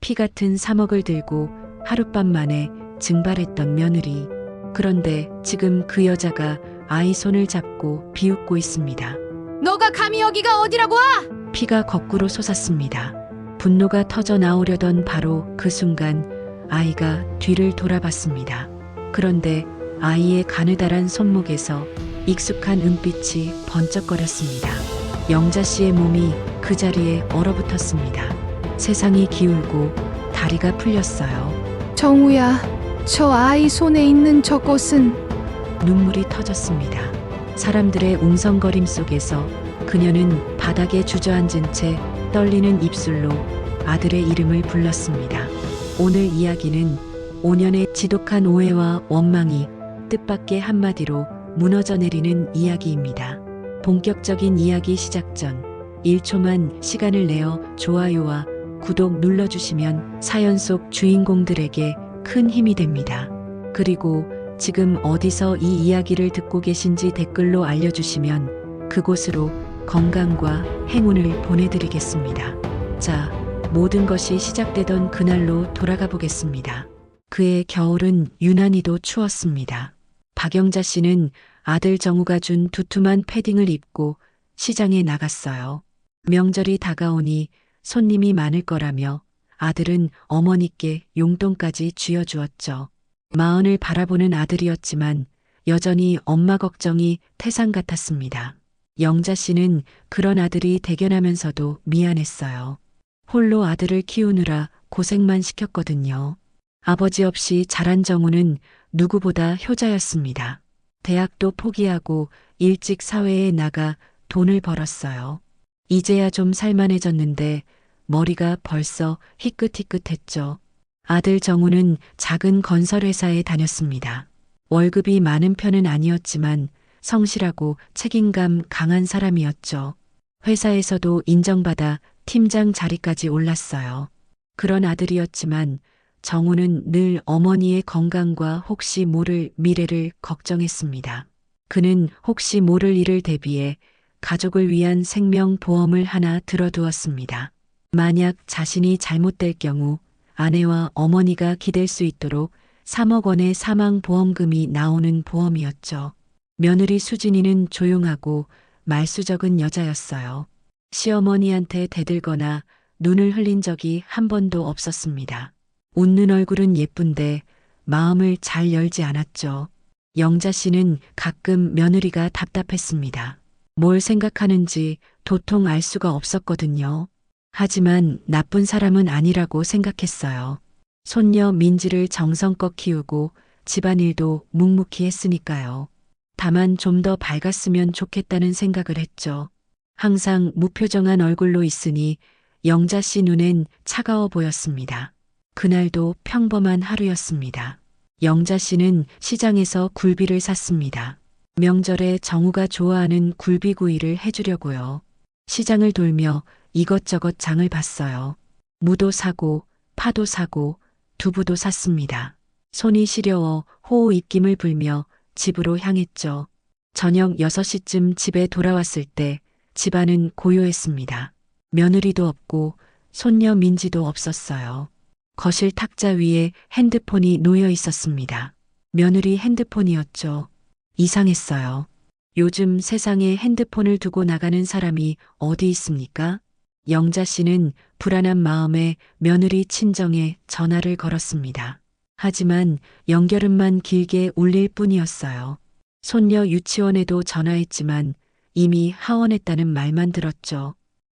피 같은 3억을 들고 하룻밤 만에 증발했던 며느리. 그런데 지금 그 여자가 아이 손을 잡고 비웃고 있습니다. 너가 감히 여기가 어디라고 와? 피가 거꾸로 솟았습니다. 분노가 터져 나오려던 바로 그 순간 아이가 뒤를 돌아봤습니다. 그런데 아이의 가느다란 손목에서 익숙한 은빛이 번쩍거렸습니다. 영자 씨의 몸이 그 자리에 얼어붙었습니다. 세상이 기울고 다리가 풀렸어요. 정우야, 저 아이 손에 있는 저것은 눈물이 터졌습니다. 사람들의 웅성거림 속에서 그녀는 바닥에 주저앉은 채 떨리는 입술로 아들의 이름을 불렀습니다. 오늘 이야기는 5년의 지독한 오해와 원망이 뜻밖의 한마디로 무너져 내리는 이야기입니다. 본격적인 이야기 시작 전 1초만 시간을 내어 좋아요와 구독 눌러주시면 사연 속 주인공들에게 큰 힘이 됩니다. 그리고 지금 어디서 이 이야기를 듣고 계신지 댓글로 알려주시면 그곳으로 건강과 행운을 보내드리겠습니다. 자, 모든 것이 시작되던 그날로 돌아가 보겠습니다. 그의 겨울은 유난히도 추웠습니다. 박영자 씨는 아들 정우가 준 두툼한 패딩을 입고 시장에 나갔어요. 명절이 다가오니 손님이 많을 거라며 아들은 어머니께 용돈까지 쥐어주었죠. 마흔을 바라보는 아들이었지만 여전히 엄마 걱정이 태산 같았습니다. 영자 씨는 그런 아들이 대견하면서도 미안했어요. 홀로 아들을 키우느라 고생만 시켰거든요. 아버지 없이 자란 정우는 누구보다 효자였습니다. 대학도 포기하고 일찍 사회에 나가 돈을 벌었어요. 이제야 좀 살만해졌는데 머리가 벌써 희끗희끗했죠. 아들 정우는 작은 건설회사에 다녔습니다. 월급이 많은 편은 아니었지만 성실하고 책임감 강한 사람이었죠. 회사에서도 인정받아 팀장 자리까지 올랐어요. 그런 아들이었지만 정우는 늘 어머니의 건강과 혹시 모를 미래를 걱정했습니다. 그는 혹시 모를 일을 대비해 가족을 위한 생명보험을 하나 들어두었습니다. 만약 자신이 잘못될 경우 아내와 어머니가 기댈 수 있도록 3억 원의 사망보험금이 나오는 보험이었죠. 며느리 수진이는 조용하고 말수적은 여자였어요. 시어머니한테 대들거나 눈을 흘린 적이 한 번도 없었습니다. 웃는 얼굴은 예쁜데 마음을 잘 열지 않았죠. 영자 씨는 가끔 며느리가 답답했습니다. 뭘 생각하는지 도통 알 수가 없었거든요. 하지만 나쁜 사람은 아니라고 생각했어요. 손녀 민지를 정성껏 키우고 집안일도 묵묵히 했으니까요. 다만 좀 더 밝았으면 좋겠다는 생각을 했죠. 항상 무표정한 얼굴로 있으니 영자 씨 눈엔 차가워 보였습니다. 그날도 평범한 하루였습니다. 영자 씨는 시장에서 굴비를 샀습니다. 명절에 정우가 좋아하는 굴비구이를 해주려고요. 시장을 돌며 이것저것 장을 봤어요. 무도 사고 파도 사고 두부도 샀습니다. 손이 시려워 호호 입김을 불며 집으로 향했죠. 저녁 6시쯤 집에 돌아왔을 때 집안은 고요했습니다. 며느리도 없고 손녀 민지도 없었어요. 거실 탁자 위에 핸드폰이 놓여 있었습니다. 며느리 핸드폰이었죠. 이상했어요. 요즘 세상에 핸드폰을 두고 나가는 사람이 어디 있습니까? 영자 씨는 불안한 마음에 며느리 친정에 전화를 걸었습니다. 하지만 연결음만 길게 울릴 뿐이었어요. 손녀 유치원에도 전화했지만 이미 하원했다는 말만 들었죠.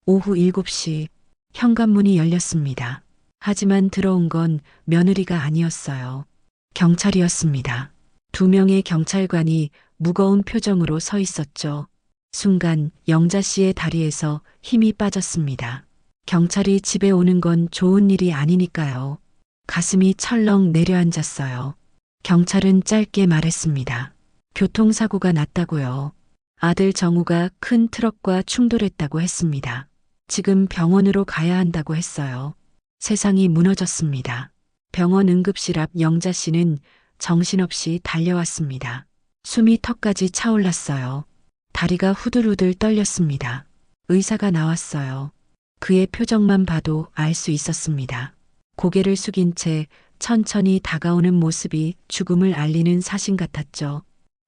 오후 7시 현관문이 열렸습니다. 하지만 들어온 건 며느리가 아니었어요. 경찰이었습니다. 2명의 경찰관이 무거운 표정으로 서 있었죠. 순간 영자 씨의 다리에서 힘이 빠졌습니다. 경찰이 집에 오는 건 좋은 일이 아니니까요. 가슴이 철렁 내려앉았어요. 경찰은 짧게 말했습니다. 교통사고가 났다고요. 아들 정우가 큰 트럭과 충돌했다고 했습니다. 지금 병원으로 가야 한다고 했어요. 세상이 무너졌습니다. 병원 응급실 앞 영자 씨는 정신없이 달려왔습니다. 숨이 턱까지 차올랐어요. 다리가 후들후들 떨렸습니다. 의사가 나왔어요. 그의 표정만 봐도 알 수 있었습니다. 고개를 숙인 채 천천히 다가오는 모습이 죽음을 알리는 사신 같았죠.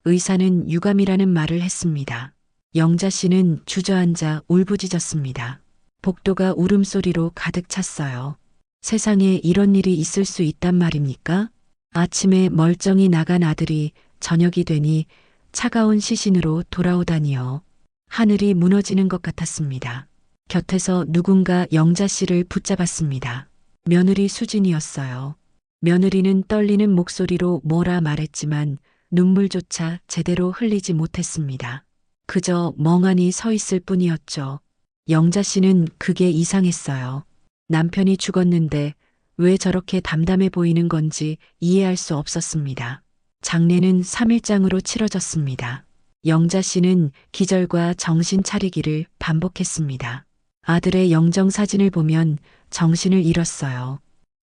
의사는 유감이라는 말을 했습니다. 영자 씨는 주저앉아 울부짖었습니다. 복도가 울음소리로 가득 찼어요. 세상에 이런 일이 있을 수 있단 말입니까? 아침에 멀쩡히 나간 아들이 저녁이 되니 차가운 시신으로 돌아오다니요. 하늘이 무너지는 것 같았습니다. 곁에서 누군가 영자 씨를 붙잡았습니다. 며느리 수진이었어요. 며느리는 떨리는 목소리로 뭐라 말했지만 눈물조차 제대로 흘리지 못했습니다. 그저 멍하니 서 있을 뿐이었죠. 영자 씨는 그게 이상했어요. 남편이 죽었는데 왜 저렇게 담담해 보이는 건지 이해할 수 없었습니다. 장례는 3일장으로 치러졌습니다. 영자 씨는 기절과 정신 차리기를 반복했습니다. 아들의 영정 사진을 보면 정신을 잃었어요.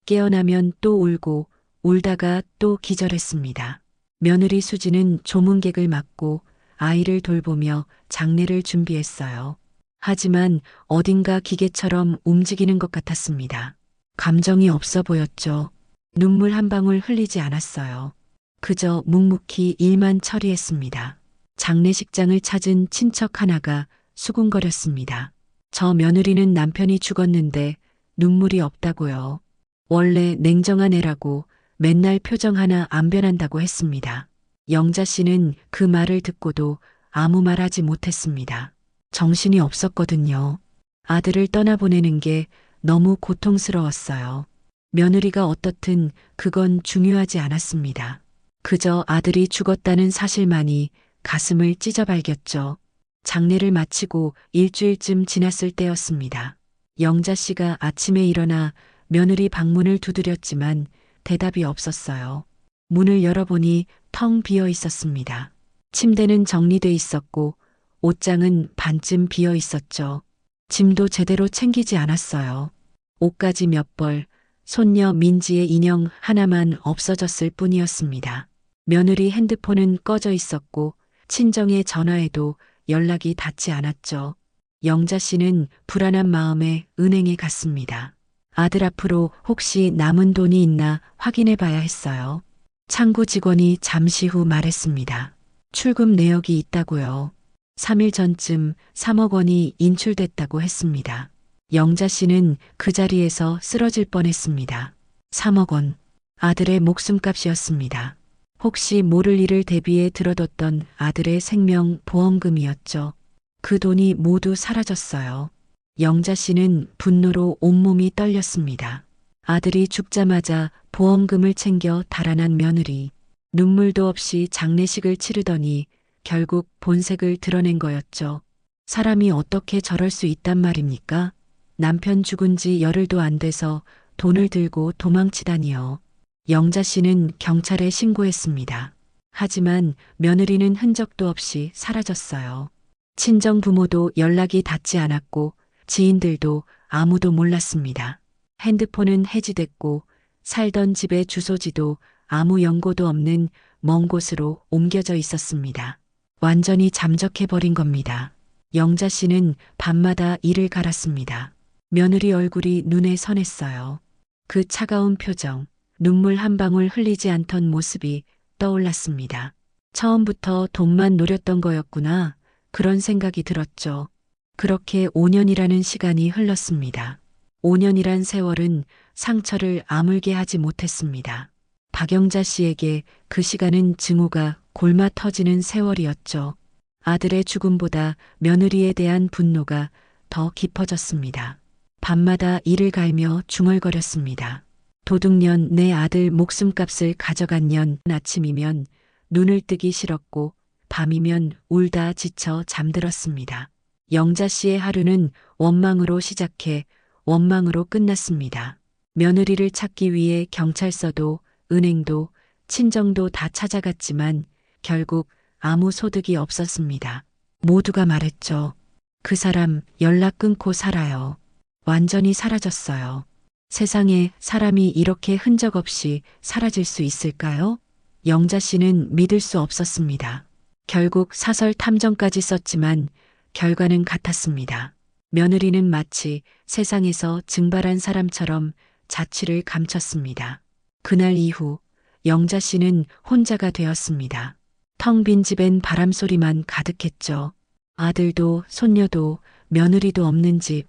깨어나면 또 울고 울다가 또 기절했습니다. 며느리 수지는 조문객을 맞고 아이를 돌보며 장례를 준비했어요. 하지만 어딘가 기계처럼 움직이는 것 같았습니다. 감정이 없어 보였죠. 눈물 한 방울 흘리지 않았어요. 그저 묵묵히 일만 처리했습니다. 장례식장을 찾은 친척 하나가 수군거렸습니다. 저 며느리는 남편이 죽었는데 눈물이 없다고요. 원래 냉정한 애라고 맨날 표정 하나 안 변한다고 했습니다. 영자 씨는 그 말을 듣고도 아무 말 하지 못했습니다. 정신이 없었거든요. 아들을 떠나보내는 게 너무 고통스러웠어요. 며느리가 어떻든 그건 중요하지 않았습니다. 그저 아들이 죽었다는 사실만이 가슴을 찢어발겼죠. 장례를 마치고 일주일쯤 지났을 때였습니다. 영자 씨가 아침에 일어나 며느리 방문을 두드렸지만 대답이 없었어요. 문을 열어보니 텅 비어 있었습니다. 침대는 정리돼 있었고 옷장은 반쯤 비어 있었죠. 짐도 제대로 챙기지 않았어요. 옷가지 몇 벌, 손녀 민지의 인형 하나만 없어졌을 뿐이었습니다. 며느리 핸드폰은 꺼져 있었고 친정에 전화해도 연락이 닿지 않았죠. 영자 씨는 불안한 마음에 은행에 갔습니다. 아들 앞으로 혹시 남은 돈이 있나 확인해 봐야 했어요. 창구 직원이 잠시 후 말했습니다. 출금 내역이 있다고요. 3일 전쯤 3억 원이 인출됐다고 했습니다. 영자 씨는 그 자리에서 쓰러질 뻔했습니다. 3억 원. 아들의 목숨값이었습니다. 혹시 모를 일을 대비해 들어뒀던 아들의 생명 보험금이었죠. 그 돈이 모두 사라졌어요. 영자 씨는 분노로 온몸이 떨렸습니다. 아들이 죽자마자 보험금을 챙겨 달아난 며느리. 눈물도 없이 장례식을 치르더니 결국 본색을 드러낸 거였죠. 사람이 어떻게 저럴 수 있단 말입니까? 남편 죽은 지 열흘도 안 돼서 돈을 들고 도망치다니요. 영자 씨는 경찰에 신고했습니다. 하지만 며느리는 흔적도 없이 사라졌어요. 친정 부모도 연락이 닿지 않았고 지인들도 아무도 몰랐습니다. 핸드폰은 해지됐고 살던 집의 주소지도 아무 연고도 없는 먼 곳으로 옮겨져 있었습니다. 완전히 잠적해버린 겁니다. 영자 씨는 밤마다 이를 갈았습니다. 며느리 얼굴이 눈에 선했어요. 그 차가운 표정, 눈물 한 방울 흘리지 않던 모습이 떠올랐습니다. 처음부터 돈만 노렸던 거였구나. 그런 생각이 들었죠. 그렇게 5년이라는 시간이 흘렀습니다. 5년이란 세월은 상처를 아물게 하지 못했습니다. 박영자 씨에게 그 시간은 증오가 골마 터지는 세월이었죠. 아들의 죽음보다 며느리에 대한 분노가 더 깊어졌습니다. 밤마다 이를 갈며 중얼거렸습니다. 도둑년 내 아들 목숨값을 가져간 년. 아침이면 눈을 뜨기 싫었고 밤이면 울다 지쳐 잠들었습니다. 영자 씨의 하루는 원망으로 시작해 원망으로 끝났습니다. 며느리를 찾기 위해 경찰서도 은행도 친정도 다 찾아갔지만 결국 아무 소득이 없었습니다. 모두가 말했죠. 그 사람 연락 끊고 살아요. 완전히 사라졌어요. 세상에 사람이 이렇게 흔적 없이 사라질 수 있을까요? 영자 씨는 믿을 수 없었습니다. 결국 사설 탐정까지 썼지만 결과는 같았습니다. 며느리는 마치 세상에서 증발한 사람처럼 자취를 감췄습니다. 그날 이후 영자 씨는 혼자가 되었습니다. 텅 빈 집엔 바람소리만 가득했죠. 아들도 손녀도 며느리도 없는 집.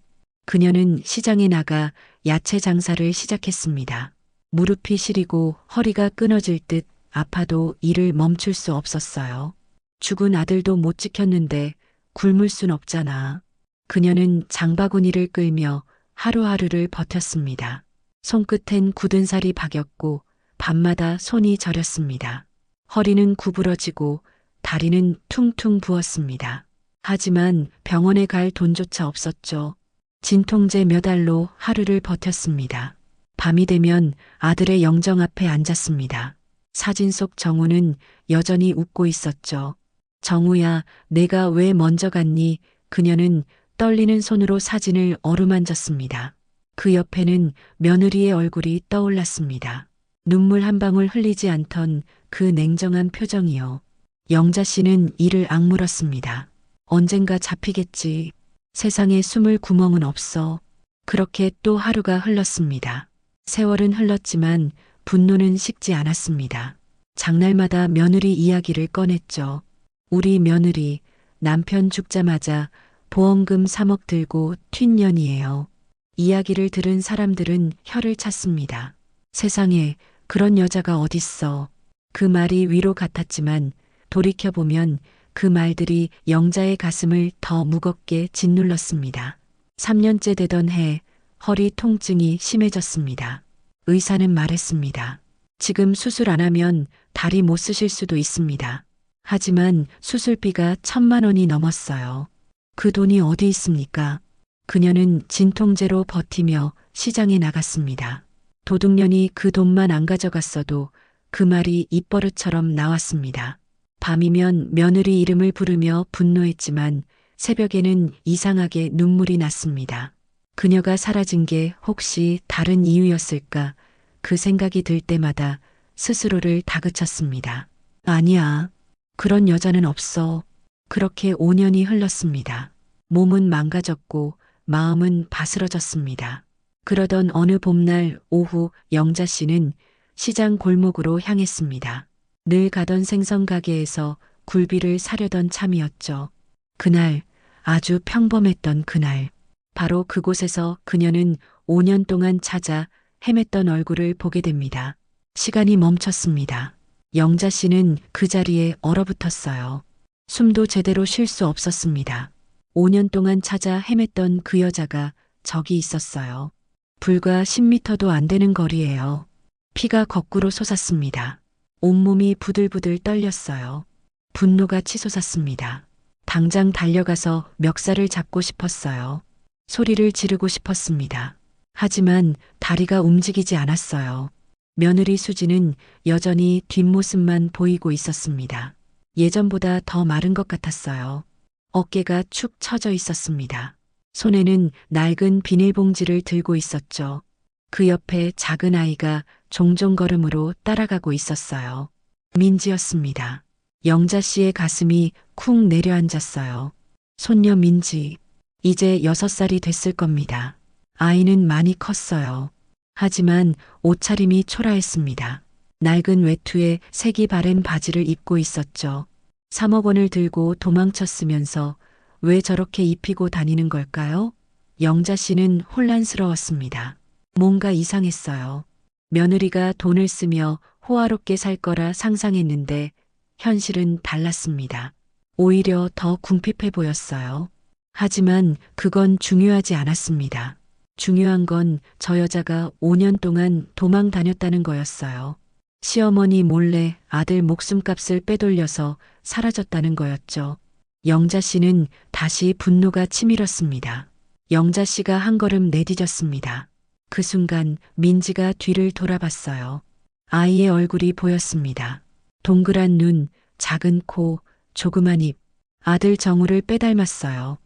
그녀는 시장에 나가 야채 장사를 시작했습니다. 무릎이 시리고 허리가 끊어질 듯 아파도 일을 멈출 수 없었어요. 죽은 아들도 못 지켰는데 굶을 순 없잖아. 그녀는 장바구니를 끌며 하루하루를 버텼습니다. 손끝엔 굳은 살이 박였고 밤마다 손이 저렸습니다. 허리는 구부러지고 다리는 퉁퉁 부었습니다. 하지만 병원에 갈 돈조차 없었죠. 진통제 몇 알로 하루를 버텼습니다. 밤이 되면 아들의 영정 앞에 앉았습니다. 사진 속 정우는 여전히 웃고 있었죠. 정우야, 내가 왜 먼저 갔니? 그녀는 떨리는 손으로 사진을 어루만졌습니다. 그 옆에는 며느리의 얼굴이 떠올랐습니다. 눈물 한 방울 흘리지 않던 그 냉정한 표정이요. 영자 씨는 이를 악물었습니다. 언젠가 잡히겠지. 세상에 숨을 구멍은 없어. 그렇게 또 하루가 흘렀습니다. 세월은 흘렀지만 분노는 식지 않았습니다. 장날마다 며느리 이야기를 꺼냈죠. 우리 며느리 남편 죽자마자 보험금 3억 들고 튄 년이에요. 이야기를 들은 사람들은 혀를 찼습니다. 세상에 그런 여자가 어딨어. 그 말이 위로 같았지만 돌이켜보면 그 말들이 영자의 가슴을 더 무겁게 짓눌렀습니다. 3년째 되던 해 허리 통증이 심해졌습니다. 의사는 말했습니다. 지금 수술 안 하면 다리 못 쓰실 수도 있습니다. 하지만 수술비가 1,000만 원이 넘었어요. 그 돈이 어디 있습니까? 그녀는 진통제로 버티며 시장에 나갔습니다. 도둑년이 그 돈만 안 가져갔어도 그 말이 입버릇처럼 나왔습니다. 밤이면 며느리 이름을 부르며 분노했지만 새벽에는 이상하게 눈물이 났습니다. 그녀가 사라진 게 혹시 다른 이유였을까? 그 생각이 들 때마다 스스로를 다그쳤습니다. 아니야. 그런 여자는 없어. 그렇게 5년이 흘렀습니다. 몸은 망가졌고 마음은 바스러졌습니다. 그러던 어느 봄날 오후 영자 씨는 시장 골목으로 향했습니다. 늘 가던 생선 가게에서 굴비를 사려던 참이었죠. 그날, 아주 평범했던 그날, 바로 그곳에서 그녀는 5년 동안 찾아 헤맸던 얼굴을 보게 됩니다. 시간이 멈췄습니다. 영자 씨는 그 자리에 얼어붙었어요. 숨도 제대로 쉴 수 없었습니다. 5년 동안 찾아 헤맸던 그 여자가 저기 있었어요. 불과 10m도 안 되는 거리예요. 피가 거꾸로 솟았습니다. 온몸이 부들부들 떨렸어요. 분노가 치솟았습니다. 당장 달려가서 멱살을 잡고 싶었어요. 소리를 지르고 싶었습니다. 하지만 다리가 움직이지 않았어요. 며느리 수지는 여전히 뒷모습만 보이고 있었습니다. 예전보다 더 마른 것 같았어요. 어깨가 축 처져 있었습니다. 손에는 낡은 비닐봉지를 들고 있었죠. 그 옆에 작은 아이가 종종 걸음으로 따라가고 있었어요. 민지였습니다. 영자 씨의 가슴이 쿵 내려앉았어요. 손녀 민지, 이제 6살이 됐을 겁니다. 아이는 많이 컸어요. 하지만 옷차림이 초라했습니다. 낡은 외투에 색이 바랜 바지를 입고 있었죠. 3억 원을 들고 도망쳤으면서 왜 저렇게 입히고 다니는 걸까요? 영자 씨는 혼란스러웠습니다. 뭔가 이상했어요. 며느리가 돈을 쓰며 호화롭게 살 거라 상상했는데 현실은 달랐습니다. 오히려 더 궁핍해 보였어요. 하지만 그건 중요하지 않았습니다. 중요한 건 저 여자가 5년 동안 도망 다녔다는 거였어요. 시어머니 몰래 아들 목숨값을 빼돌려서 사라졌다는 거였죠. 영자 씨는 다시 분노가 치밀었습니다. 영자 씨가 한 걸음 내디뎠습니다. 그 순간 민지가 뒤를 돌아봤어요. 아이의 얼굴이 보였습니다. 동그란 눈, 작은 코, 조그만 입. 아들 정우를 빼닮았어요.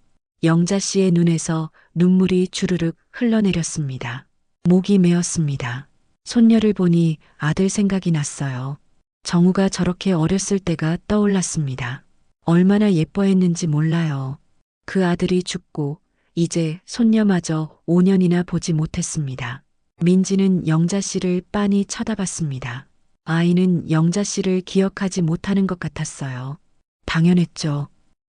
영자 씨의 눈에서 눈물이 주르륵 흘러내렸습니다. 목이 메었습니다. 손녀를 보니 아들 생각이 났어요. 정우가 저렇게 어렸을 때가 떠올랐습니다. 얼마나 예뻐했는지 몰라요. 그 아들이 죽고 이제 손녀마저 5년이나 보지 못했습니다. 민지는 영자 씨를 빤히 쳐다봤습니다. 아이는 영자 씨를 기억하지 못하는 것 같았어요. 당연했죠.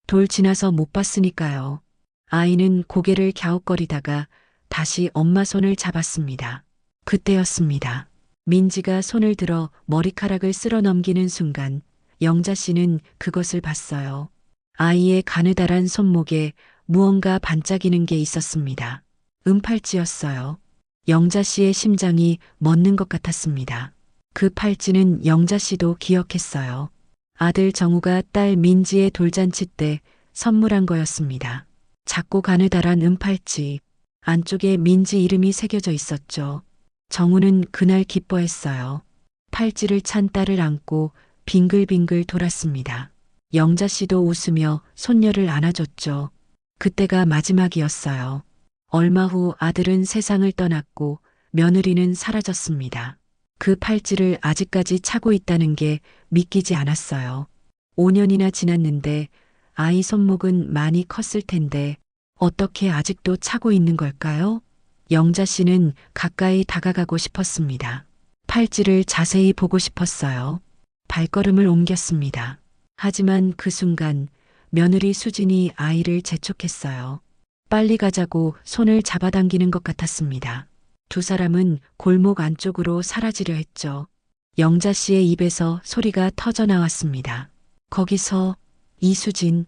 돌 지나서 못 봤으니까요. 아이는 고개를 갸웃거리다가 다시 엄마 손을 잡았습니다. 그때였습니다. 민지가 손을 들어 머리카락을 쓸어 넘기는 순간 영자 씨는 그것을 봤어요. 아이의 가느다란 손목에 무언가 반짝이는 게 있었습니다. 은팔찌였어요. 영자 씨의 심장이 멎는 것 같았습니다. 그 팔찌는 영자 씨도 기억했어요. 아들 정우가 딸 민지의 돌잔치 때 선물한 거였습니다. 작고 가느다란 은팔찌, 안쪽에 민지 이름이 새겨져 있었죠. 정우는 그날 기뻐했어요. 팔찌를 찬 딸을 안고 빙글빙글 돌았습니다. 영자 씨도 웃으며 손녀를 안아줬죠. 그때가 마지막이었어요. 얼마 후 아들은 세상을 떠났고 며느리는 사라졌습니다. 그 팔찌를 아직까지 차고 있다는 게 믿기지 않았어요. 5년이나 지났는데 아이 손목은 많이 컸을 텐데 어떻게 아직도 차고 있는 걸까요? 영자 씨는 가까이 다가가고 싶었습니다. 팔찌를 자세히 보고 싶었어요. 발걸음을 옮겼습니다. 하지만 그 순간 며느리 수진이 아이를 재촉했어요. 빨리 가자고 손을 잡아당기는 것 같았습니다. 두 사람은 골목 안쪽으로 사라지려 했죠. 영자 씨의 입에서 소리가 터져 나왔습니다. 거기서 이수진,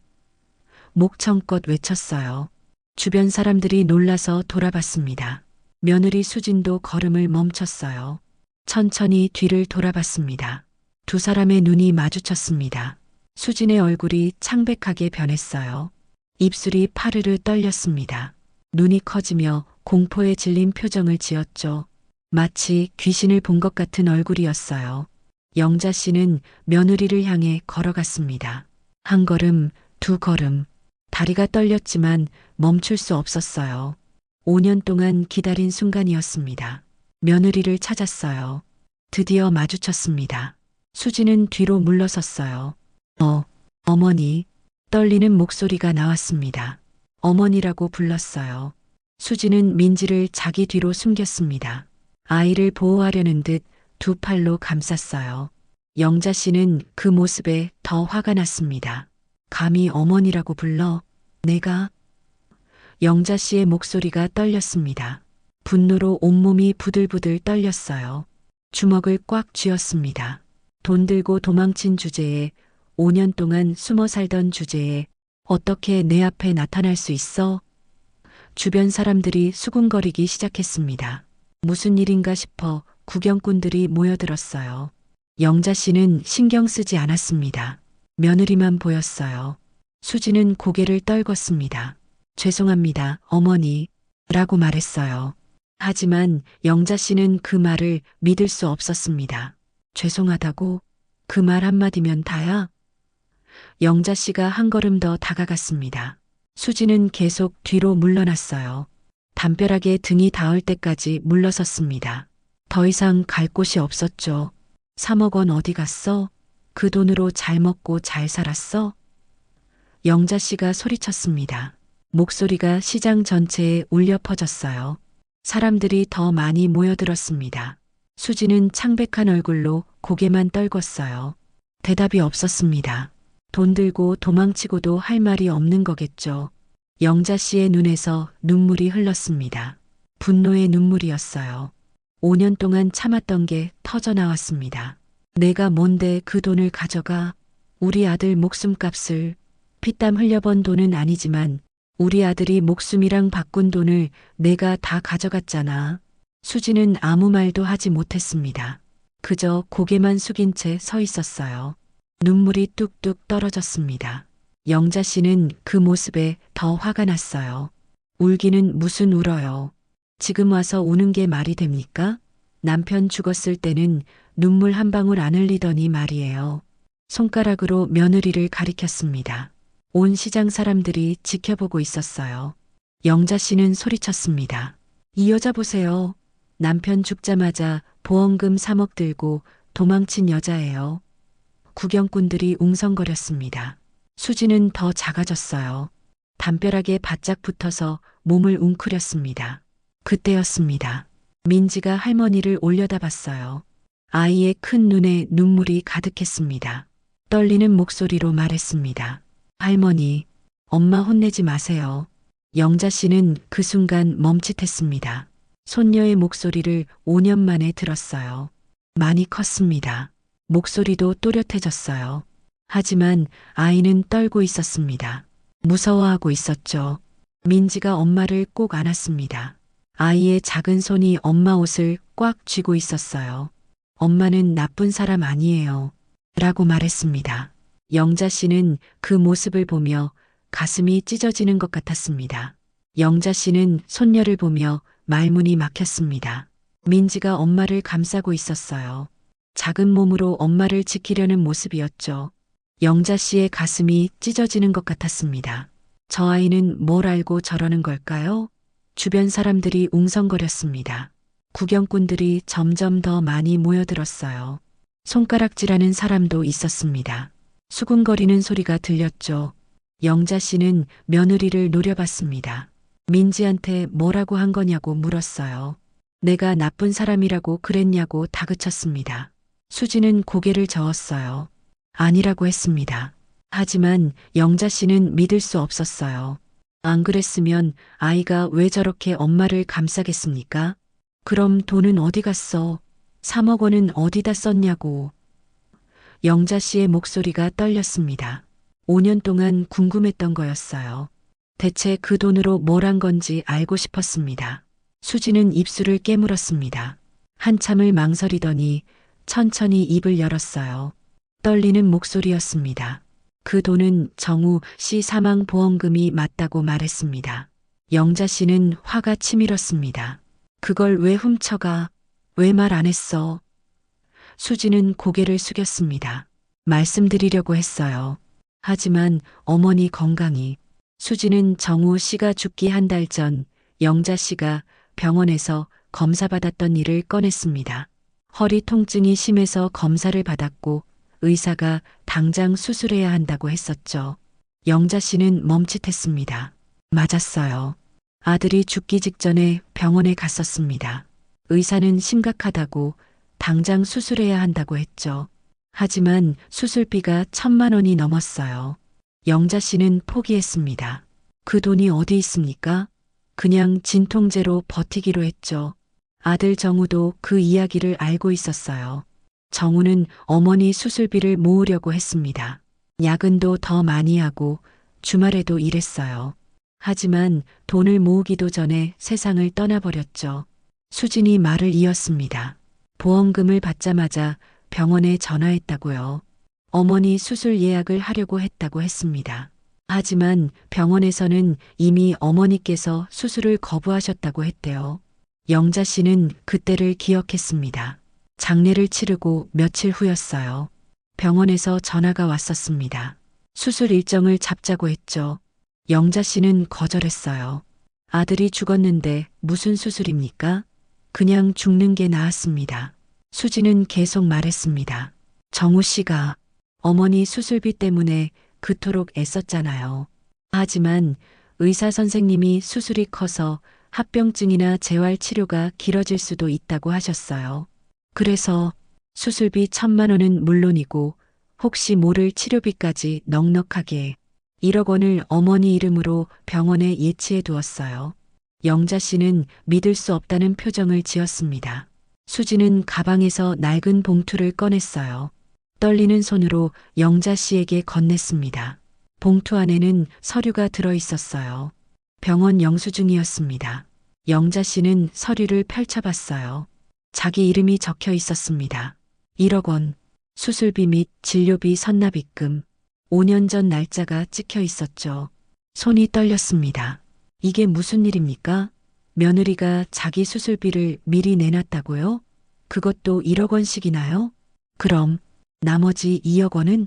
목청껏 외쳤어요. 주변 사람들이 놀라서 돌아봤습니다. 며느리 수진도 걸음을 멈췄어요. 천천히 뒤를 돌아봤습니다. 두 사람의 눈이 마주쳤습니다. 수진의 얼굴이 창백하게 변했어요. 입술이 파르르 떨렸습니다. 눈이 커지며 공포에 질린 표정을 지었죠. 마치 귀신을 본 것 같은 얼굴이었어요. 영자 씨는 며느리를 향해 걸어갔습니다. 한 걸음, 두 걸음. 다리가 떨렸지만 멈출 수 없었어요. 5년 동안 기다린 순간이었습니다. 며느리를 찾았어요. 드디어 마주쳤습니다. 수지는 뒤로 물러섰어요. 어머니. 떨리는 목소리가 나왔습니다. 어머니라고 불렀어요. 수지는 민지를 자기 뒤로 숨겼습니다. 아이를 보호하려는 듯 두 팔로 감쌌어요. 영자 씨는 그 모습에 더 화가 났습니다. 감히 어머니라고 불러? 내가? 영자 씨의 목소리가 떨렸습니다. 분노로 온몸이 부들부들 떨렸어요. 주먹을 꽉 쥐었습니다. 돈 들고 도망친 주제에 5년 동안 숨어 살던 주제에 어떻게 내 앞에 나타날 수 있어? 주변 사람들이 수군거리기 시작했습니다. 무슨 일인가 싶어 구경꾼들이 모여들었어요. 영자 씨는 신경 쓰지 않았습니다. 며느리만 보였어요. 수지는 고개를 떨궜습니다. 죄송합니다, 어머니. 라고 말했어요. 하지만 영자 씨는 그 말을 믿을 수 없었습니다. 죄송하다고? 그 말 한마디면 다야? 영자 씨가 한 걸음 더 다가갔습니다. 수지는 계속 뒤로 물러났어요. 담벼락에 등이 닿을 때까지 물러섰습니다. 더 이상 갈 곳이 없었죠. 3억 원 어디 갔어? 그 돈으로 잘 먹고 잘 살았어? 영자 씨가 소리쳤습니다. 목소리가 시장 전체에 울려 퍼졌어요. 사람들이 더 많이 모여들었습니다. 수지는 창백한 얼굴로 고개만 떨궜어요. 대답이 없었습니다. 돈 들고 도망치고도 할 말이 없는 거겠죠. 영자 씨의 눈에서 눈물이 흘렀습니다. 분노의 눈물이었어요. 5년 동안 참았던 게 터져 나왔습니다. 내가 뭔데 그 돈을 가져가? 우리 아들 목숨값을, 피땀 흘려번 돈은 아니지만 우리 아들이 목숨이랑 바꾼 돈을 내가 다 가져갔잖아. 수지는 아무 말도 하지 못했습니다. 그저 고개만 숙인 채 서 있었어요. 눈물이 뚝뚝 떨어졌습니다. 영자 씨는 그 모습에 더 화가 났어요. 울기는 무슨 울어요. 지금 와서 우는 게 말이 됩니까? 남편 죽었을 때는 눈물 한 방울 안 흘리더니 말이에요. 손가락으로 며느리를 가리켰습니다. 온 시장 사람들이 지켜보고 있었어요. 영자 씨는 소리쳤습니다. 이 여자 보세요. 남편 죽자마자 보험금 3억 들고 도망친 여자예요. 구경꾼들이 웅성거렸습니다. 수지는 더 작아졌어요. 담벼락에 바짝 붙어서 몸을 웅크렸습니다. 그때였습니다. 민지가 할머니를 올려다봤어요. 아이의 큰 눈에 눈물이 가득했습니다. 떨리는 목소리로 말했습니다. 할머니, 엄마 혼내지 마세요. 영자 씨는 그 순간 멈칫했습니다. 손녀의 목소리를 5년 만에 들었어요. 많이 컸습니다. 목소리도 또렷해졌어요. 하지만 아이는 떨고 있었습니다. 무서워하고 있었죠. 민지가 엄마를 꼭 안았습니다. 아이의 작은 손이 엄마 옷을 꽉 쥐고 있었어요. 엄마는 나쁜 사람 아니에요. 라고 말했습니다. 영자 씨는 그 모습을 보며 가슴이 찢어지는 것 같았습니다. 영자 씨는 손녀를 보며 말문이 막혔습니다. 민지가 엄마를 감싸고 있었어요. 작은 몸으로 엄마를 지키려는 모습이었죠. 영자 씨의 가슴이 찢어지는 것 같았습니다. 저 아이는 뭘 알고 저러는 걸까요? 주변 사람들이 웅성거렸습니다. 구경꾼들이 점점 더 많이 모여들었어요. 손가락질하는 사람도 있었습니다. 수군거리는 소리가 들렸죠. 영자 씨는 며느리를 노려봤습니다. 민지한테 뭐라고 한 거냐고 물었어요. 내가 나쁜 사람이라고 그랬냐고 다그쳤습니다. 수지는 고개를 저었어요. 아니라고 했습니다. 하지만 영자 씨는 믿을 수 없었어요. 안 그랬으면 아이가 왜 저렇게 엄마를 감싸겠습니까? 그럼 돈은 어디 갔어? 3억 원은 어디다 썼냐고. 영자 씨의 목소리가 떨렸습니다. 5년 동안 궁금했던 거였어요. 대체 그 돈으로 뭘 한 건지 알고 싶었습니다. 수지는 입술을 깨물었습니다. 한참을 망설이더니 천천히 입을 열었어요. 떨리는 목소리였습니다. 그 돈은 정우 씨 사망 보험금이 맞다고 말했습니다. 영자 씨는 화가 치밀었습니다. 그걸 왜 훔쳐가? 왜 말 안 했어? 수지는 고개를 숙였습니다. 말씀드리려고 했어요. 하지만 어머니 건강이. 수지는 정우 씨가 죽기 한 달 전 영자 씨가 병원에서 검사받았던 일을 꺼냈습니다. 허리 통증이 심해서 검사를 받았고 의사가 당장 수술해야 한다고 했었죠. 영자 씨는 멈칫했습니다. 맞았어요. 아들이 죽기 직전에 병원에 갔었습니다. 의사는 심각하다고 당장 수술해야 한다고 했죠. 하지만 수술비가 1,000만 원이 넘었어요. 영자 씨는 포기했습니다. 그 돈이 어디 있습니까? 그냥 진통제로 버티기로 했죠. 아들 정우도 그 이야기를 알고 있었어요. 정우는 어머니 수술비를 모으려고 했습니다. 야근도 더 많이 하고 주말에도 일했어요. 하지만 돈을 모으기도 전에 세상을 떠나버렸죠. 수진이 말을 이었습니다. 보험금을 받자마자 병원에 전화했다고요. 어머니 수술 예약을 하려고 했다고 했습니다. 하지만 병원에서는 이미 어머니께서 수술을 거부하셨다고 했대요. 영자 씨는 그때를 기억했습니다. 장례를 치르고 며칠 후였어요. 병원에서 전화가 왔었습니다. 수술 일정을 잡자고 했죠. 영자 씨는 거절했어요. 아들이 죽었는데 무슨 수술입니까? 그냥 죽는 게 나았습니다. 수지는 계속 말했습니다. 정우 씨가 어머니 수술비 때문에 그토록 애썼잖아요. 하지만 의사 선생님이 수술이 커서 합병증이나 재활 치료가 길어질 수도 있다고 하셨어요. 그래서 수술비 1,000만 원은 물론이고 혹시 모를 치료비까지 넉넉하게 1억 원을 어머니 이름으로 병원에 예치해 두었어요. 영자 씨는 믿을 수 없다는 표정을 지었습니다. 수지는 가방에서 낡은 봉투를 꺼냈어요. 떨리는 손으로 영자 씨에게 건넸습니다. 봉투 안에는 서류가 들어 있었어요. 병원 영수증이었습니다. 영자 씨는 서류를 펼쳐봤어요. 자기 이름이 적혀 있었습니다. 1억 원, 수술비 및 진료비 선납입금, 5년 전 날짜가 찍혀 있었죠. 손이 떨렸습니다. 이게 무슨 일입니까? 며느리가 자기 수술비를 미리 내놨다고요? 그것도 1억 원씩이나요? 그럼 나머지 2억 원은?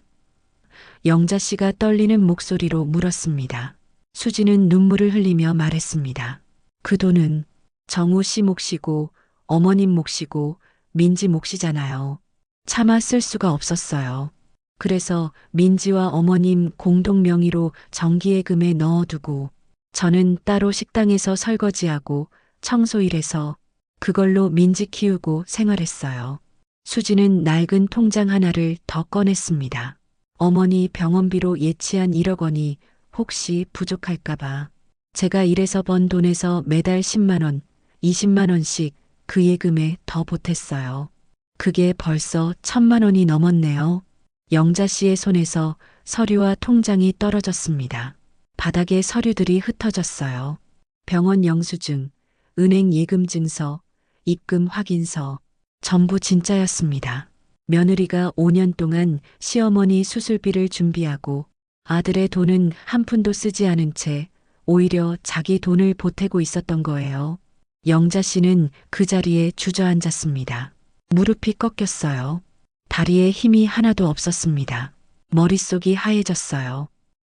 영자 씨가 떨리는 목소리로 물었습니다. 수지는 눈물을 흘리며 말했습니다. 그 돈은 정우 씨 몫이고 어머님 몫이고 민지 몫이잖아요. 차마 쓸 수가 없었어요. 그래서 민지와 어머님 공동 명의로 정기예금에 넣어두고 저는 따로 식당에서 설거지하고 청소일해서 그걸로 민지 키우고 생활했어요. 수지는 낡은 통장 하나를 더 꺼냈습니다. 어머니 병원비로 예치한 1억 원이 혹시 부족할까봐. 제가 일해서 번 돈에서 매달 10만 원, 20만 원씩 그 예금에 더 보탰어요. 그게 벌써 1,000만 원이 넘었네요. 영자 씨의 손에서 서류와 통장이 떨어졌습니다. 바닥에 서류들이 흩어졌어요. 병원 영수증, 은행 예금 증서, 입금 확인서, 전부 진짜였습니다. 며느리가 5년 동안 시어머니 수술비를 준비하고 아들의 돈은 한 푼도 쓰지 않은 채 오히려 자기 돈을 보태고 있었던 거예요. 영자 씨는 그 자리에 주저앉았습니다. 무릎이 꺾였어요. 다리에 힘이 하나도 없었습니다. 머릿속이 하얘졌어요.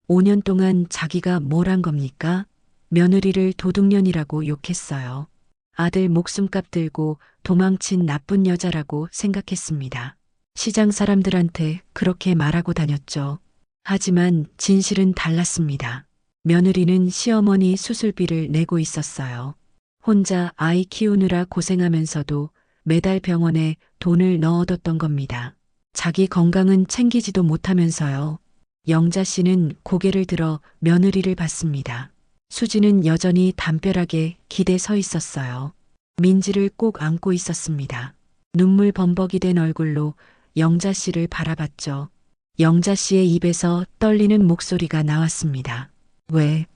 5년 동안 자기가 뭘 한 겁니까? 며느리를 도둑년이라고 욕했어요. 아들 목숨값 들고 도망친 나쁜 여자라고 생각했습니다. 시장 사람들한테 그렇게 말하고 다녔죠. 하지만 진실은 달랐습니다. 며느리는 시어머니 수술비를 내고 있었어요. 혼자 아이 키우느라 고생하면서도 매달 병원에 돈을 넣어뒀던 겁니다. 자기 건강은 챙기지도 못하면서요. 영자 씨는 고개를 들어 며느리를 봤습니다. 수지는 여전히 담벼락에 기대 서 있었어요. 민지를 꼭 안고 있었습니다. 눈물 범벅이 된 얼굴로 영자 씨를 바라봤죠. 영자 씨의 입에서 떨리는 목소리가 나왔습니다. 왜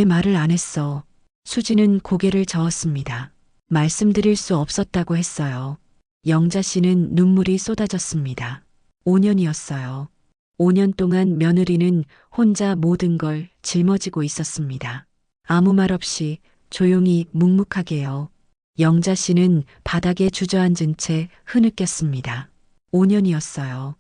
말을 안 했어? 수지는 고개를 저었습니다. 말씀드릴 수 없었다고 했어요. 영자 씨는 눈물이 쏟아졌습니다. 5년이었어요. 5년 동안 며느리는 혼자 모든 걸 짊어지고 있었습니다. 아무 말 없이 조용히 묵묵하게요. 영자 씨는 바닥에 주저앉은 채 흐느꼈습니다. 5년이었어요.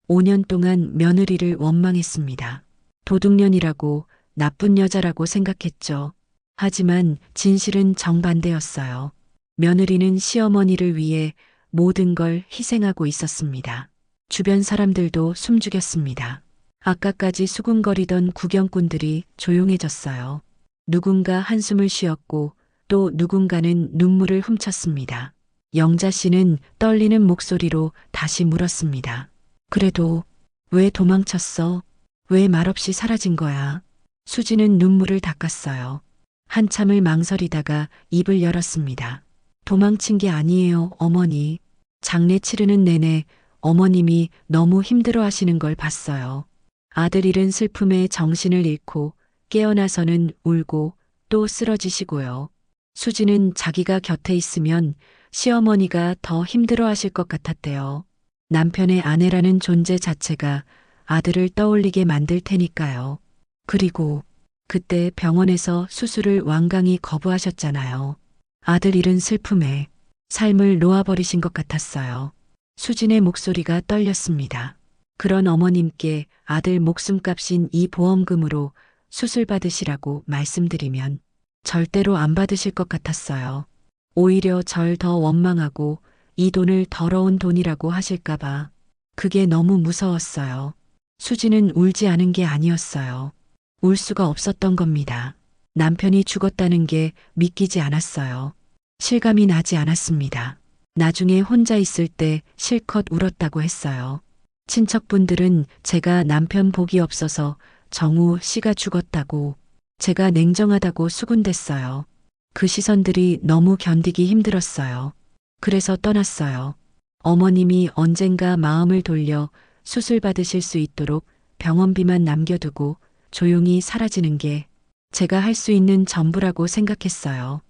5년 동안 며느리를 원망했습니다. 도둑년이라고 나쁜 여자라고 생각했죠. 하지만 진실은 정반대였어요. 며느리는 시어머니를 위해 모든 걸 희생하고 있었습니다. 주변 사람들도 숨죽였습니다. 아까까지 수군거리던 구경꾼들이 조용해졌어요. 누군가 한숨을 쉬었고 또 누군가는 눈물을 훔쳤습니다. 영자 씨는 떨리는 목소리로 다시 물었습니다. 그래도 왜 도망쳤어? 왜 말없이 사라진 거야? 수지는 눈물을 닦았어요. 한참을 망설이다가 입을 열었습니다. 도망친 게 아니에요, 어머니. 장례 치르는 내내 어머님이 너무 힘들어 하시는 걸 봤어요. 아들 잃은 슬픔에 정신을 잃고 깨어나서는 울고 또 쓰러지시고요. 수지는 자기가 곁에 있으면 시어머니가 더 힘들어 하실 것 같았대요. 남편의 아내라는 존재 자체가 아들을 떠올리게 만들 테니까요. 그리고 그때 병원에서 수술을 완강히 거부하셨잖아요. 아들 잃은 슬픔에 삶을 놓아버리신 것 같았어요. 수진의 목소리가 떨렸습니다. 그런 어머님께 아들 목숨값인 이 보험금으로 수술 받으시라고 말씀드리면 절대로 안 받으실 것 같았어요. 오히려 절 더 원망하고 이 돈을 더러운 돈이라고 하실까봐 그게 너무 무서웠어요. 수지는 울지 않은 게 아니었어요. 울 수가 없었던 겁니다. 남편이 죽었다는 게 믿기지 않았어요. 실감이 나지 않았습니다. 나중에 혼자 있을 때 실컷 울었다고 했어요. 친척분들은 제가 남편 복이 없어서 정우 씨가 죽었다고, 제가 냉정하다고 수군댔어요. 그 시선들이 너무 견디기 힘들었어요. 그래서 떠났어요. 어머님이 언젠가 마음을 돌려 수술 받으실 수 있도록 병원비만 남겨두고 조용히 사라지는 게 제가 할 수 있는 전부라고 생각했어요.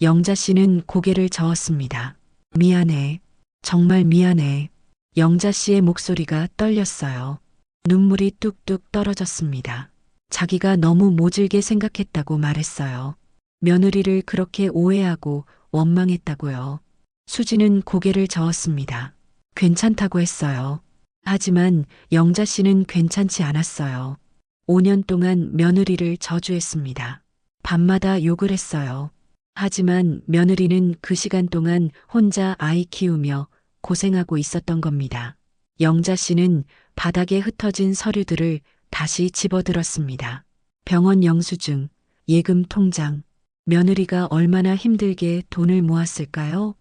영자 씨는 고개를 저었습니다. 미안해. 정말 미안해. 영자 씨의 목소리가 떨렸어요. 눈물이 뚝뚝 떨어졌습니다. 자기가 너무 모질게 생각했다고 말했어요. 며느리를 그렇게 오해하고 원망했다고요. 수지는 고개를 저었습니다. 괜찮다고 했어요. 하지만 영자 씨는 괜찮지 않았어요. 5년 동안 며느리를 저주했습니다. 밤마다 욕을 했어요. 하지만 며느리는 그 시간 동안 혼자 아이 키우며 고생하고 있었던 겁니다. 영자 씨는 바닥에 흩어진 서류들을 다시 집어들었습니다. 병원 영수증, 예금 통장, 며느리가 얼마나 힘들게 돈을 모았을까요?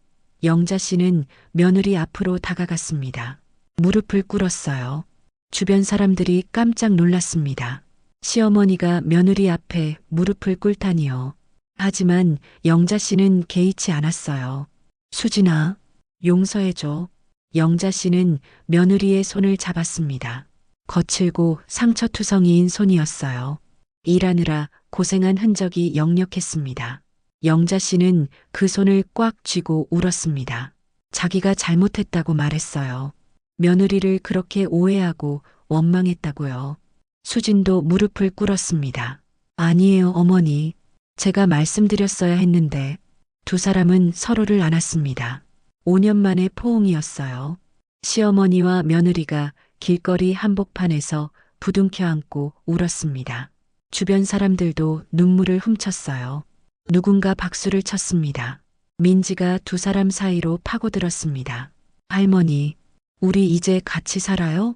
영자 씨는 며느리 앞으로 다가갔습니다. 무릎을 꿇었어요. 주변 사람들이 깜짝 놀랐습니다. 시어머니가 며느리 앞에 무릎을 꿇다니요. 하지만 영자 씨는 개의치 않았어요. 수진아, 용서해줘. 영자 씨는 며느리의 손을 잡았습니다. 거칠고 상처투성이인 손이었어요. 일하느라 고생한 흔적이 역력했습니다. 영자 씨는 그 손을 꽉 쥐고 울었습니다. 자기가 잘못했다고 말했어요. 며느리를 그렇게 오해하고 원망했다고요. 수진도 무릎을 꿇었습니다. 아니에요, 어머니. 제가 말씀드렸어야 했는데. 두 사람은 서로를 안았습니다. 5년 만의 포옹이었어요. 시어머니와 며느리가 길거리 한복판에서 부둥켜 안고 울었습니다. 주변 사람들도 눈물을 훔쳤어요. 누군가 박수를 쳤습니다. 민지가 두 사람 사이로 파고들었습니다. 할머니, 우리 이제 같이 살아요?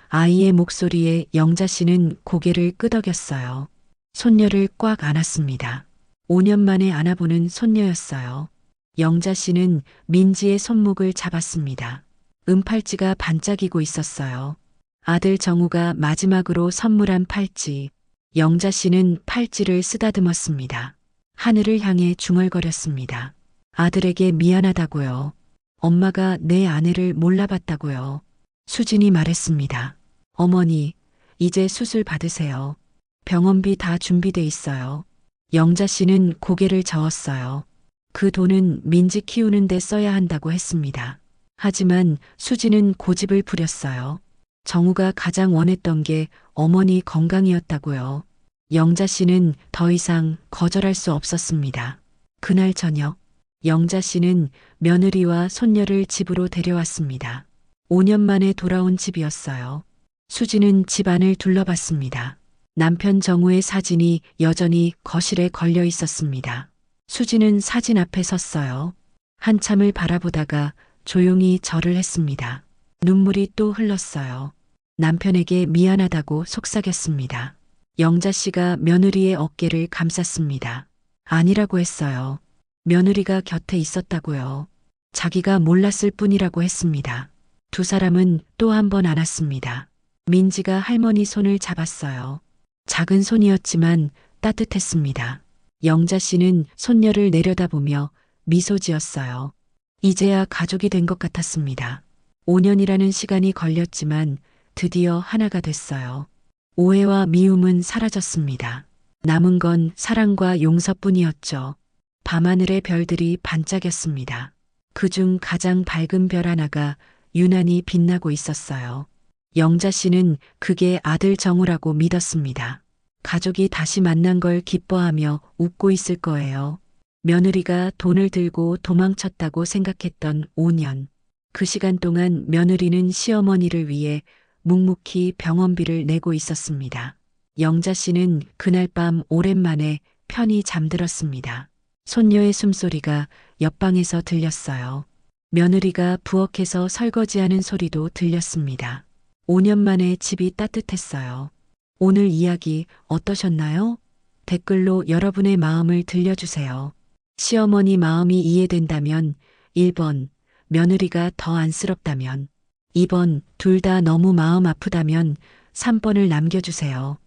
아이의 목소리에 영자 씨는 고개를 끄덕였어요. 손녀를 꽉 안았습니다. 5년 만에 안아보는 손녀였어요. 영자 씨는 민지의 손목을 잡았습니다. 은팔찌가 반짝이고 있었어요. 아들 정우가 마지막으로 선물한 팔찌. 영자 씨는 팔찌를 쓰다듬었습니다. 하늘을 향해 중얼거렸습니다. 아들에게 미안하다고요. 엄마가 내 아내를 몰라봤다고요. 수진이 말했습니다. 어머니, 이제 수술 받으세요. 병원비 다 준비돼 있어요. 영자 씨는 고개를 저었어요. 그 돈은 민지 키우는 데 써야 한다고 했습니다. 하지만 수진은 고집을 부렸어요. 정우가 가장 원했던 게 어머니 건강이었다고요. 영자 씨는 더 이상 거절할 수 없었습니다. 그날 저녁, 영자 씨는 며느리와 손녀를 집으로 데려왔습니다. 5년 만에 돌아온 집이었어요. 수진은 집 안을 둘러봤습니다. 남편 정우의 사진이 여전히 거실에 걸려 있었습니다. 수진은 사진 앞에 섰어요. 한참을 바라보다가 조용히 절을 했습니다. 눈물이 또 흘렀어요. 남편에게 미안하다고 속삭였습니다. 영자 씨가 며느리의 어깨를 감쌌습니다. 아니라고 했어요. 며느리가 곁에 있었다고요. 자기가 몰랐을 뿐이라고 했습니다. 두 사람은 또 한 번 안았습니다. 민지가 할머니 손을 잡았어요. 작은 손이었지만 따뜻했습니다. 영자 씨는 손녀를 내려다보며 미소 지었어요. 이제야 가족이 된 것 같았습니다. 5년이라는 시간이 걸렸지만 드디어 하나가 됐어요. 오해와 미움은 사라졌습니다. 남은 건 사랑과 용서뿐이었죠. 밤하늘의 별들이 반짝였습니다. 그중 가장 밝은 별 하나가 유난히 빛나고 있었어요. 영자 씨는 그게 아들 정우라고 믿었습니다. 가족이 다시 만난 걸 기뻐하며 웃고 있을 거예요. 며느리가 돈을 들고 도망쳤다고 생각했던 5년. 그 시간 동안 며느리는 시어머니를 위해 묵묵히 병원비를 내고 있었습니다. 영자 씨는 그날 밤 오랜만에 편히 잠들었습니다. 손녀의 숨소리가 옆방에서 들렸어요. 며느리가 부엌에서 설거지하는 소리도 들렸습니다. 5년 만에 집이 따뜻했어요. 오늘 이야기 어떠셨나요? 댓글로 여러분의 마음을 들려주세요. 시어머니 마음이 이해된다면 1번, 며느리가 더 안쓰럽다면 2번, 둘 다 너무 마음 아프다면 3번을 남겨주세요.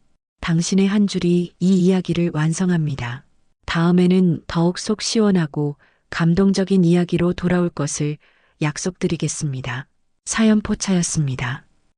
당신의 한 줄이 이 이야기를 완성합니다. 다음에는 더욱 속 시원하고 감동적인 이야기로 돌아올 것을 약속드리겠습니다. 사연포차였습니다.